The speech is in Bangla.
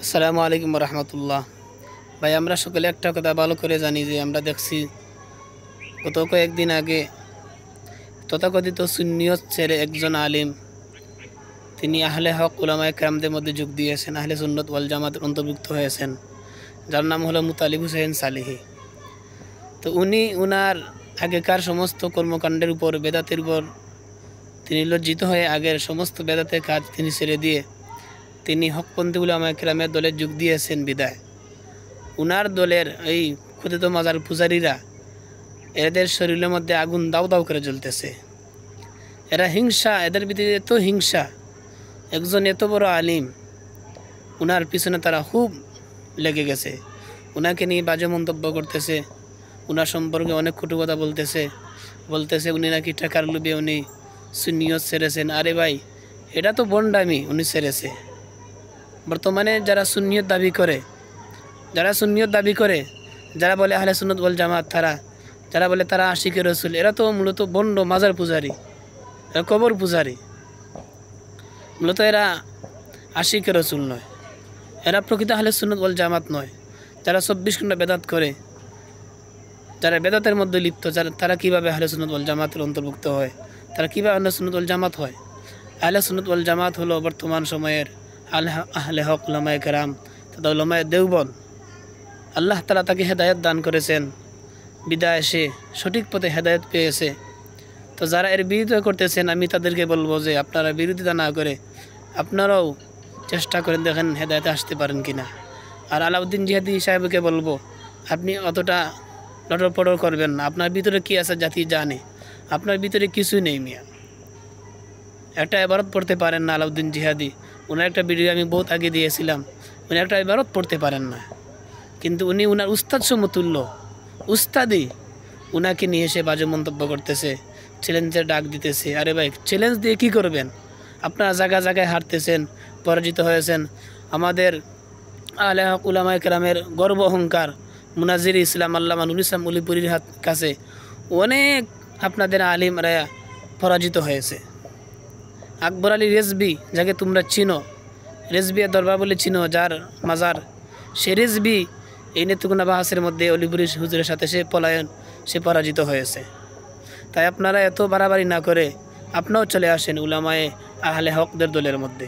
আসসালামু আলাইকুম রহমতুল্লাহ। ভাই, আমরা সকলে একটা কথা ভালো করে জানি যে আমরা দেখছি গত কয়েকদিন আগে তথাকথিত সুন্নিয়ত ছেড়ে একজন আলিম, তিনি আহলে হক উলামায়ে কেরামদের মধ্যে যোগ দিয়েছেন, আহলে সুন্নত ওয়াল জামাতের অন্তর্ভুক্ত হয়েছেন, যার নাম হলো মুতালিব হুসাইন সালেহী। তো উনি উনার আগেকার সমস্ত কর্মকাণ্ডের উপর, বেদাতের উপর তিনি লজ্জিত হয়ে আগের সমস্ত বেদাতের কাজ তিনি ছেড়ে দিয়ে তিনি হকপন্থী উলামায়ে কেরামের দলে যোগ দিয়েছেন। বিদায় উনার দলের এই ক্ষুদিত মাজার পূজারীরা, এদের শরীরের মধ্যে আগুন দাউ দাউ করে জ্বলতেছে। এরা হিংসা, এদের ভিতরে এত হিংসা, একজন এত বড় আলিম, উনার পিছনে তারা খুব লেগে গেছে। উনাকে নিয়ে বাজে মন্তব্য করতেছে, উনার সম্পর্কে অনেক কটু কথা বলতেছে উনি নাকি টাকার লোভে উনি সুন্নিয়ত ছেড়েছেন। আরে ভাই, এটা তো বন্ডামি। উনি ছেড়েছে। বর্তমানে যারা সুন্নিয়ত দাবি করে, যারা বলে আহলে সুন্নাত ওয়াল জামাত, যারা বলে তারা আশিকে রসুল, এরা তো মূলত বন্ড মাজার পূজারী, এরা কবর পূজারী। মূলত এরা আশিকে রসুল নয়, এরা প্রকৃত আহলে সুন্নাত ওয়াল জামাত নয়। যারা 24 ঘন্টা বেদাত করে, যারা বেদাতের মধ্যে লিপ্ত, তারা কীভাবে আহলে সুন্নাত ওয়াল জামাতের অন্তর্ভুক্ত হয়? তারা কীভাবে আহলে সুন্নাত ওয়াল জামাত হয়? আহলে সুন্নাত ওয়াল জামাত হলো বর্তমান সময়ের আহলে হক উলামায়ে কেরাম তথা উলামায়ে দেওবন্দ। আল্লাহ তাআলা তাকে হেদায়েত দান করেছেন, বিদায় সে সঠিক পথে হেদায়েত পেয়েছে। তো যারা এর বিরোধিতা করতেছেন, আমি তাদেরকে বলবো যে আপনারা বিরোধিতা না করে আপনারাও চেষ্টা করেন, দেখেন হেদায়েতে আসতে পারেন কিনা। আর আলাউদ্দিন জিহাদি সাহেবকে বলবো, আপনি অতটা লটরপটর করবেন না। আপনার ভিতরে কি আছে জাতি জানে, আপনার ভিতরে কিছুই নেই মিয়া। একটা ইবারত পড়তে পারেন না আলাউদ্দিন জিহাদি। ওনার একটা ভিডিও আমি বহুত আগে দিয়েছিলাম, উনি একটা ইবারত পড়তে পারেন না, কিন্তু উনি উনার উস্তাদ সমতুল্য উস্তাদি, উনাকে নিয়ে এসে বাজে মন্তব্য করতেছে, চ্যালেঞ্জের ডাক দিতেছে। আরে ভাই, চ্যালেঞ্জ দিয়ে কী করবেন? আপনারা জায়গায় জায়গায় হারতেছেন, পরাজিত হয়েছেন। আমাদের আহলে হক উলামায়ে কেরামের গর্ব অহংকার মুনাজির ইসলাম আল্লামা নুরুল ইসলাম উলিপুরীর কাছে অনেক আপনাদের আলিমরা পরাজিত হয়েছে। আকবর আলী রেজবি, যাকে তোমরা চিনো, রেজবিয়া দরবার বলে চিনো, যার মাজার, সে রেজবি এই নেত্রকোনা বাহাসের মধ্যে অলিপুরি হুজুরের সাথে সে পরাজিত হয়েছে। তাই আপনারা এত বাড়াবাড়ি না করে আপনারাও চলে আসেন উলামায়ে আহলে হকদের দলের মধ্যে।